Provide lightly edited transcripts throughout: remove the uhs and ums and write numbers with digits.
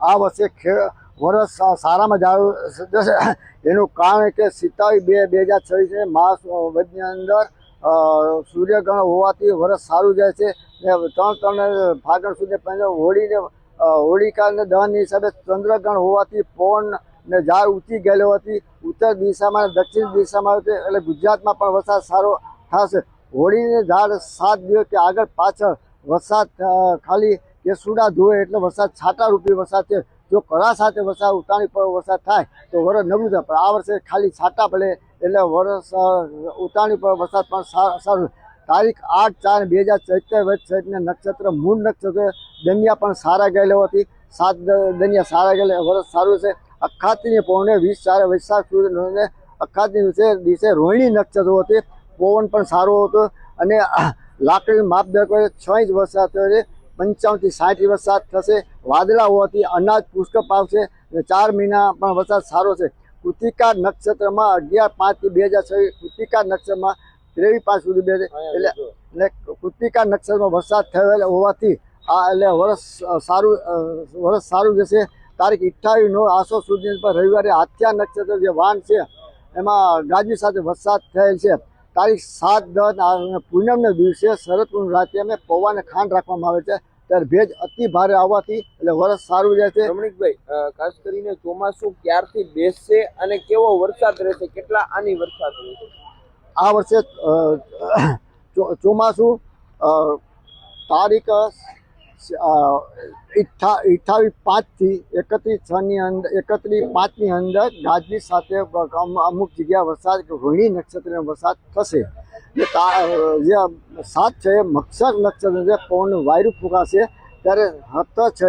આ વર્ષે વર્ષ સારામાં જશે। એનું કારણ કે 27/2/2026 માસ વદની અંદર સૂર્યગ્રહણ હોવાથી વર્ષ સારું જાય છે। 3 ફાગણ સુધી હોળિકાને દહનની હિસાબે ચંદ્રગ્રહણ હોવાથી પવન ને ઝાડ ઊંચી ગયેલો હતી, ઉત્તર દિશામાં દક્ષિણ દિશામાં એટલે ગુજરાતમાં પણ વરસાદ સારો થશે। હોળીને ઝાડ 7 દિવસ કે આગળ પાછળ વરસાદ ખાલી કેસુડા ધોવે એટલે વરસાદ છાંટા રૂપી વરસાદ છે। જો કરા સાથે વરસાદ ઉતાણી પર વરસાદ થાય તો વરસ નબળું થાય, પણ આ વર્ષે ખાલી છાંટા પડે એટલે વરસ ઉતાણી પર વરસાદ પણ સારું। તારીખ 8/4/2023 નક્ષત્ર મૂળ નક્ષત્ર દનિયા પણ સારા ગયેલો હતી, 7 દનિયા સારા ગયેલા, વરસ સારું છે। અખાતની પૌને 20/4 વૈશાખ સુધી અખાતની દિવસે રોહિણી નક્ષત્ર હતી, પવન પણ સારો હતો અને લાકડી માપદંડ 6 ઇંચ વરસાદ થયો છે। 55 થી 60 વરસાદ થશે। વાદળા હોવાથી અનાજ પુષ્કળ પાકશે અને 4 મહિના પણ વરસાદ સારો છે। કૃતિકા નક્ષત્રમાં 11/5/2026 કૃતિકા નક્ષત્રમાં 23/5 સુધી એટલે કૃતિકા નક્ષત્રમાં વરસાદ થયેલો હોવાથી આ એટલે વરસ સારું જશે। તારીખ 28/9 આસો સુધી પર રવિવારે હાથિયા નક્ષત્ર જે વાન છે એમાં ગાજવી સાથે વરસાદ થયેલ છે। તારીખ 7/10 પૂનમના દિવસે શરદ પૂનમ રાતે અમે પૌવાને ખાંડ રાખવામાં આવે છે, ત્યારે ભેજ અતિ ભારે આવવાથી એટલે વરસ સારું જાય છે। રમણીકભાઈ, ખાસ કરીને ચોમાસું ક્યારથી બેસશે અને કેવો વરસાદ રહેશે, કેટલા આની વરસાદ રહેશે? આ વર્ષે ચોમાસું તારીખ 28/5 થી 31/6 અંદર 31/5 અંદર ગાજવીજ સાથે અમુક જગ્યા વરસાદ રોહિણી નક્ષત્રનો વરસાદ થશે। જે 7 છે મક્ષર નક્ષત્ર છે, પવન વાયુ ફૂંકાશે, ત્યારે 7 છે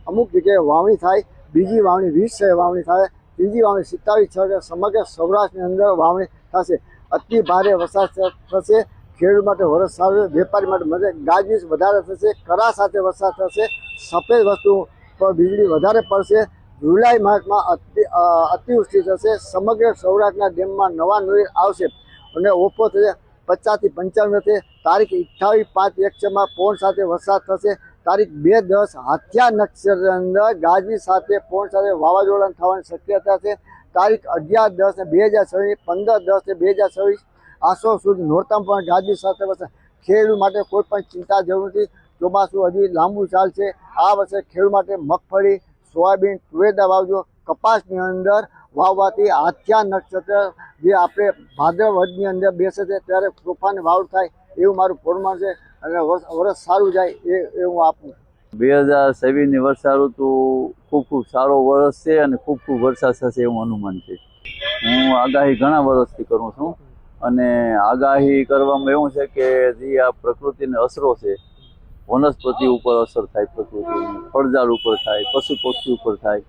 અમુક જગ્યાએ વાવણી થાય, બીજી વાવણી 20 છે વાવણી થાય, ત્રીજી વાવણી 27/6 સમગ્ર સૌરાષ્ટ્રની અંદર વાવણી થશે। અતિ ભારે વરસાદ થશે, ખેડૂત માટે વરસ સારું, વેપારી માટે મજા, ગાજવીજ વધારે થશે, કરા સાથે વરસાદ થશે, સફેદ વસ્તુ પર વીજળી વધારે પડશે। જુલાઈ માસમાં અતિવૃષ્ટિ થશે, સમગ્ર સૌરાષ્ટ્રના ડેમમાં નવા નીર આવશે અને ઓપો થશે 50 થી 55 થશે। તારીખ 28/5/2026 પવન સાથે વરસાદ થશે। તારીખ 2/10 હાથિયા નક્ષત્ર અંદર ગાજવીજ સાથે પવન સાથે વાવાઝોડા થવાની શક્યતા છે। તારીખ 11/10/2026 15/10/2026 આસો સુધી નોરતામ પણ ગાજવીજ સાથે વરસાદ। ખેડૂત માટે કોઈ પણ ચિંતા જરૂર નથી, ચોમાસું હજી લાંબુ ચાલશે। આ વર્ષે ખેડૂત માટે મગફળી, સોયાબીન, તુવેર વાવજો। કપાસની અંદર વાવવાથી હાથિયા નક્ષત્ર જે આપણે ભાદ્રવદની અંદર બેસે છે ત્યારે તોફાન વાવ થાય એવું મારું ફોરમાન છે અને વરસ સારું જાય એવું આપું। 2026ની વર્ષા ઋતુ ખૂબ સારો વરસ છે અને ખૂબ વરસાદ થશે એવું અનુમાન છે। હું આગાહી ઘણા વર્ષથી કરું છું અને આગાહી કરવામાં એવું છે કે જે આ પ્રકૃતિની અસરો છે, વનસ્પતિ ઉપર અસર થાય, પ્રકૃતિની ફળઝાડ ઉપર થાય, પશુ પક્ષી ઉપર થાય,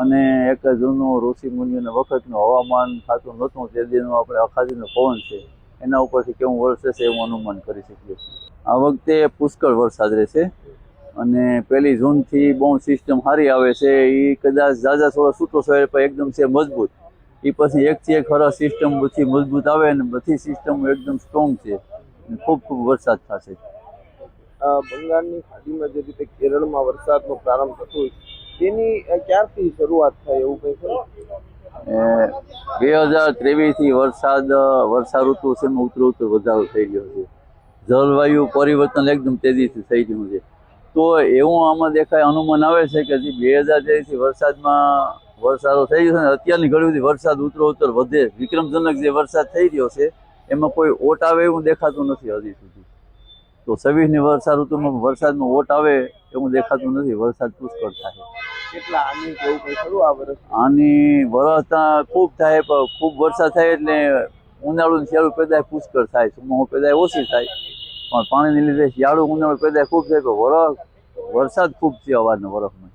અને એક જૂનું ઋષિ મુનિઓના વખતનું હવામાન થતું નહોતું તે દીનું આપણે અખાતીનો પવન છે એના ઉપરથી કેવું વરસ રહેશે એવું અનુમાન કરી શકીએ છીએ। આ વખતે પુષ્કળ વરસાદ રહેશે અને 1 જૂનથી બહુ સિસ્ટમ સારી આવે છે, એ કદાચ ઝાઝા થોડો છૂટો થયો પણ એકદમ છે મજબૂત, એ પછી એકથી એક ખરા સિસ્ટમ બધી મજબૂત આવે અને બધી સિસ્ટમ એકદમ સ્ટ્રોંગ છે, ખૂબ વરસાદ થશે। બંગાળની ખાડીમાં જે રીતે કેરળમાં વરસાદનો પ્રારંભ થતો હોય તેની ક્યારથી શરૂઆત થાય એવું કંઈ ખરું? 2023થી વર્ષા ઋતુ છે એમાં ઉત્તરોત્તર વધારો થઈ ગયો છે, જળવાયુ પરિવર્તન એકદમ તેજીથી થઈ ગયું છે। તો એવું આમાં દેખાય અનુમાન આવે છે કે જે 2023થી વરસાદમાં વરસાદો થઈ ગયો છે ને અત્યારની ઘડી સુધી વરસાદ ઉત્તરોત્તર વધે, વિક્રમજનક જે વરસાદ થઈ રહ્યો છે એમાં કોઈ ઓટ આવે એવું દેખાતું નથી હજી સુધી। તો 26ની વર્ષા ઋતુમાં વરસાદનો ઓટ આવે એવું દેખાતું નથી, વરસાદ પુષ્કળ થાય। કેટલા આની કેવું કંઈ ખરું આ વર્ષ? આની વરસ ખૂબ થાય પણ ખૂબ વરસાદ થાય એટલે ઉનાળુની શિયાળુ પેદાય પુષ્કળ થાય, ચોમાસું પેદાય ઓછી થાય, પણ પાણીને લીધે શિયાળુ ઉનાળુ પેદાય ખૂબ થાય, પણ વરસાદ ખૂબ છે અવારનવાર વરસમાં।